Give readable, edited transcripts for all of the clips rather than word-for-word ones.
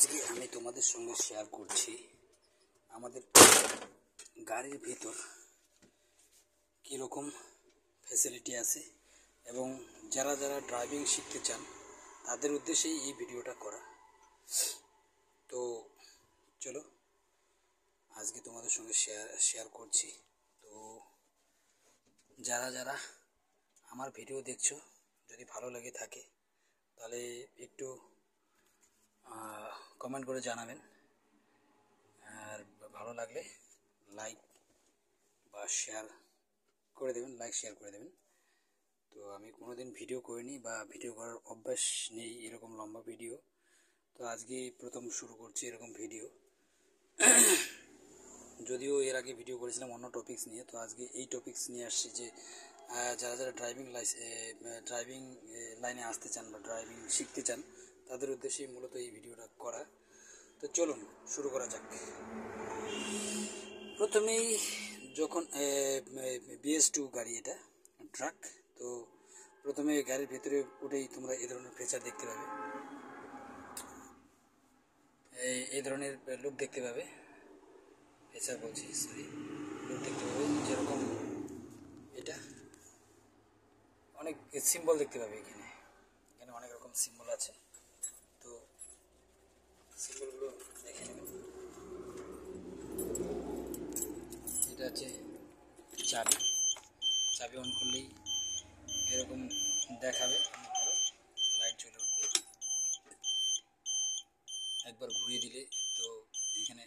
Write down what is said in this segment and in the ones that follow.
আজকে আমি তোমাদের সঙ্গে শেয়ার করছি আমাদের গাড়ির ভিতর কীরকম ফ্যাসিলিটি আছে এবং যারা যারা ড্রাইভিং শিখতে চান তাদের উদ্দেশ্যেই এই ভিডিওটা করা। তো চলো আজকে তোমাদের সঙ্গে শেয়ার করছি। তো যারা যারা আমার ভিডিও দেখছো যদি ভালো লেগে থাকে তাহলে একটু কমেন্ট করে জানাবেন, আর ভালো লাগলে লাইক বা শেয়ার করে দেবেন, শেয়ার করে দেবেন। তো আমি কোনোদিন ভিডিও করিনি বা ভিডিও করার অভ্যাস নেই এরকম লম্বা ভিডিও, তো আজকে প্রথম শুরু করছি এরকম ভিডিও। যদিও এর আগে ভিডিও করেছিলাম অন্য টপিকস নিয়ে, তো আজকে এই টপিকস নিয়ে আসছি যে যারা যারা ড্রাইভিং লাইনে আসতে চান বা ড্রাইভিং শিখতে চান তাদের উদ্দেশ্যেই মূলত এই ভিডিওটা করা। তো চলুন শুরু করা যাক। প্রথমেই যখন BS2 গাড়ি, এটা ট্রাক, তো প্রথমে গাড়ির ভেতরে উঠেই তোমরা এই ধরনের ফিচার দেখতে পাবে, এই ধরনের লুক দেখতে পাবে, ফিচার বলছি সরি, লুক দেখতে পাবে। যেরকম এটা অনেক সিম্বল দেখতে পাবে, এখানে অনেক রকম সিম্বল আছে, তো সিম্বলগুলো দেখে নেবেন। এটা হচ্ছে চাবি অন করলেই এরকম দেখাবে, লাইট জ্বলে উঠবে। একবার ঘুরিয়ে দিলে তো এখানে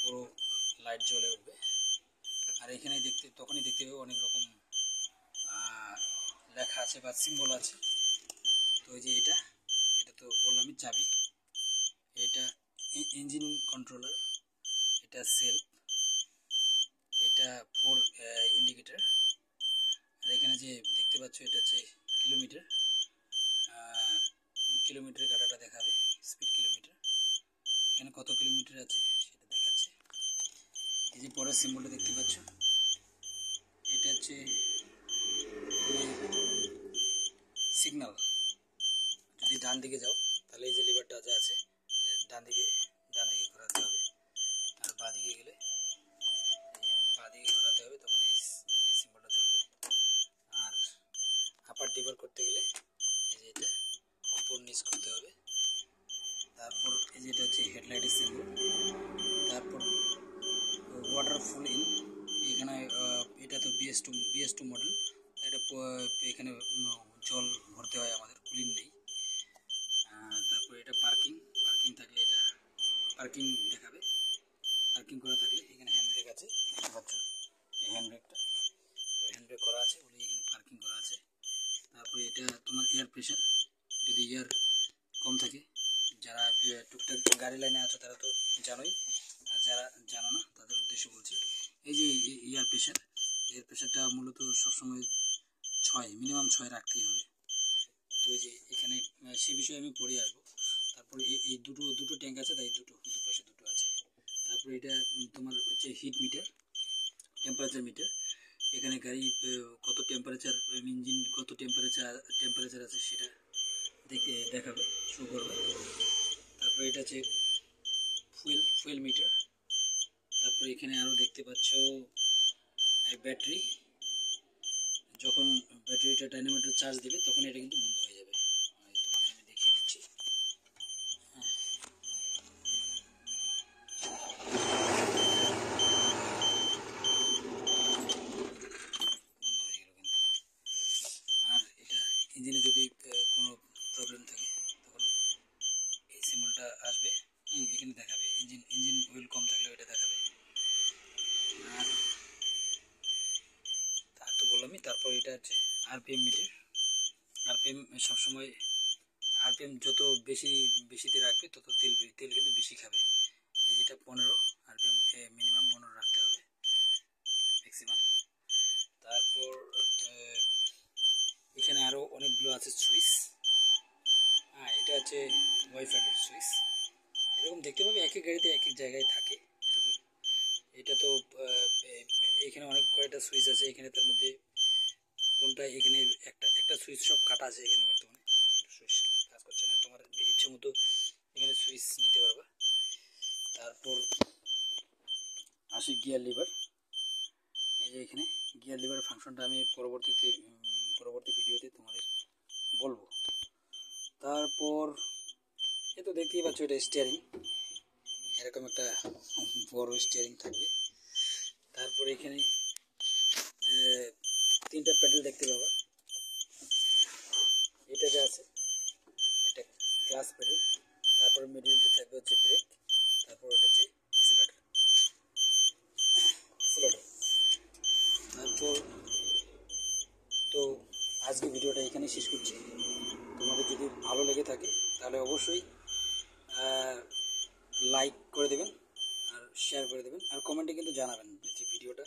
পুরো লাইট জ্বলে উঠবে। আর এখানে তখনই দেখতে পাবে অনেক রকম লেখা আছে বা সিম্বল আছে। তো এই যে এটা তো বললামই চাবি, এটা ইঞ্জিন কন্ট্রোলার, এটা সেলফ, এটা 4 ইন্ডিকেটার। আর এখানে যে দেখতে পাচ্ছ এটা হচ্ছে কিলোমিটারের কাঁটাটা দেখাবে, স্পিড কিলোমিটার, এখানে কত কিলোমিটার আছে সেটা দেখাচ্ছে। এই যে পরের সিম্বলটা দেখতে পাচ্ছ, এটা হচ্ছে সিগন্যাল। যদি ডান দিকে যাও তাহলে এই যে লিভারটা যা আছে ডান দিকে ঘোরাতে হবে, আর বাঁ দিকে গেলে ঘোরাতে হবে, তখন এই সিম্বলটা চলবে। আর আপার ডিপার করতে গেলে এই যে এটা উপর নিচ করতে হবে। তারপর এই যে এটা হচ্ছে হেডলাইটের সিম্বল। তারপর ওয়াটার ফুল ইন, এখানে এটা তো BS2 মডেল, এটা এখানে জল ভরতে হয় আমাদের, কুলিং নেই। তারপর এটা পার্কিং থাকলে এটা পার্কিং দেখাবে, পার্কিং করা থাকলে এখানে হ্যান্ড ব্রেক আছে, দেখতে পাচ্ছ এই হ্যান্ড ব্রেকটা, তো হ্যান্ড ব্রেক করা আছে বলে এখানে পার্কিং করা আছে। তারপরে এটা তোমার এয়ার প্রেশার, যদি এয়ার কম থাকে, যারা টুকটাক গাড়ি লাইনে আছো তারা তো জানোই, আর যারা জানো না তাদের উদ্দেশ্যে বলছি। এই যে এয়ার প্রেশারটা মূলত সবসময় মিনিমাম 6 রাখতেই হবে। তো এই যে এখানে সে বিষয়ে আমি পড়ে আসবো। তারপরে এই দুটো ট্যাঙ্ক আছে, তাই দুপাশে দুটো আছে। তারপরে এটা তোমার হচ্ছে হিট মিটার, টেম্পারেচার মিটার, এখানে গাড়ি কত টেম্পারেচার, ইঞ্জিন কত টেম্পারেচার আছে সেটা দেখাবে, শো করবে। তারপরে এটা হচ্ছে ফুয়েল মিটার। তারপরে এখানে আরও দেখতে পাচ্ছ ব্যাটারি, যখন ব্যাটারিটা ডাইনামোমিটার চার্জ দেবে তখন এটা কিন্তু বন্ধ হয়ে যাবে, তোমাদের আমি দেখিয়ে দিচ্ছি। বন্ধ হয়ে গেল কিন্তু। আর এটা ইঞ্জিনে যদি কোনো প্রবলেম থাকে তখন এই সিম্বলটা আসবে, এখানে দেখাবে, ইঞ্জিন অয়েল কম থাকলেও এটা দেখাবে। আর তো বললামই। তারপর এটা হচ্ছে RPM মিটার। RPM সবসময় RPM যত বেশিতে রাখবে তত তেল কিন্তু বেশি খাবে। এই যেটা 15 RPM, মিনিমাম 15 রাখতে হবে ম্যাক্সিমাম। তারপর এখানে আরও অনেকগুলো আছে সুইচ, এটা হচ্ছে ওয়াইফাইয়ের সুইচ, এরকম দেখতে পাবে এক এক গাড়িতে এক এক জায়গায় থাকে এরকম। এটা তো এখানে অনেক কয়টা সুইচ আছে, এখানে তার মধ্যে কোনটা, এখানে একটা সুইচ সব কাটা আছে এখানে বর্তমানে, সুইচ কাজ করছে না, তোমার ইচ্ছে মতো এখানে সুইচ নিতে পারবা। তারপর আসি গিয়ার লিভার। এই যে এখানে গিয়ার লিভারের ফাংশনটা আমি পরবর্তী ভিডিওতে তোমাদের বলবো। তারপর এ তো দেখতেই পাচ্ছ, এটা স্টিয়ারিং, এরকম একটা বড় স্টিয়ারিং থাকবে। তারপর এখানে 3টা প্যাডেল দেখতে পাবা। এটাতে আছে, এটা ক্লাস প্যাডেল। তারপর মিডিলটা থাকবে হচ্ছে ব্রেক, তারপর ওটা হচ্ছে এক্সিলারেটর। তারপর তো আজকে ভিডিওটা এখানেই শেষ করছি। তোমাদের যদি ভালো লেগে থাকে তাহলে অবশ্যই লাইক করে দেবেন আর শেয়ার করে দেবেন, আর কমেন্টে কিন্তু জানাবেন যে ভিডিওটা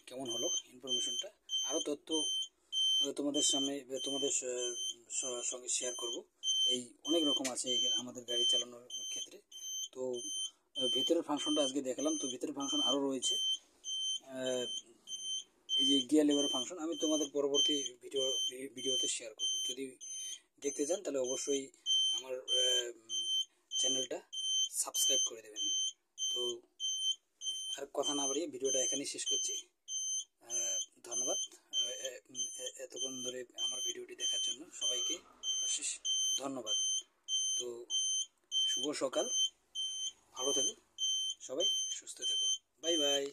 কেমন হলো, ইনফরমেশনটা। আরও তথ্য তোমাদের সামনে তোমাদের সঙ্গে শেয়ার করব। এই অনেক রকম আছে আমাদের গাড়ি চালানোর ক্ষেত্রে। তো ভিতরের ফাংশনটা আজকে দেখালাম, তো ভিতরের ফাংশন আরও রয়েছে। এই যে গিয়ার লিভারের ফাংশন আমি তোমাদের পরবর্তী ভিডিওতে শেয়ার করব। যদি দেখতে চান তাহলে অবশ্যই আমার চ্যানেলটা সাবস্ক্রাইব করে দেবেন। তো আর কথা না বাড়িয়ে ভিডিওটা এখানেই শেষ করছি। ধন্যবাদ এতক্ষণ ধরে আমার ভিডিওটি দেখার জন্য। সবাইকে অশেষ ধন্যবাদ। তো শুভ সকাল, ভালো থেকো সবাই, সুস্থ থেকো, বাই বাই।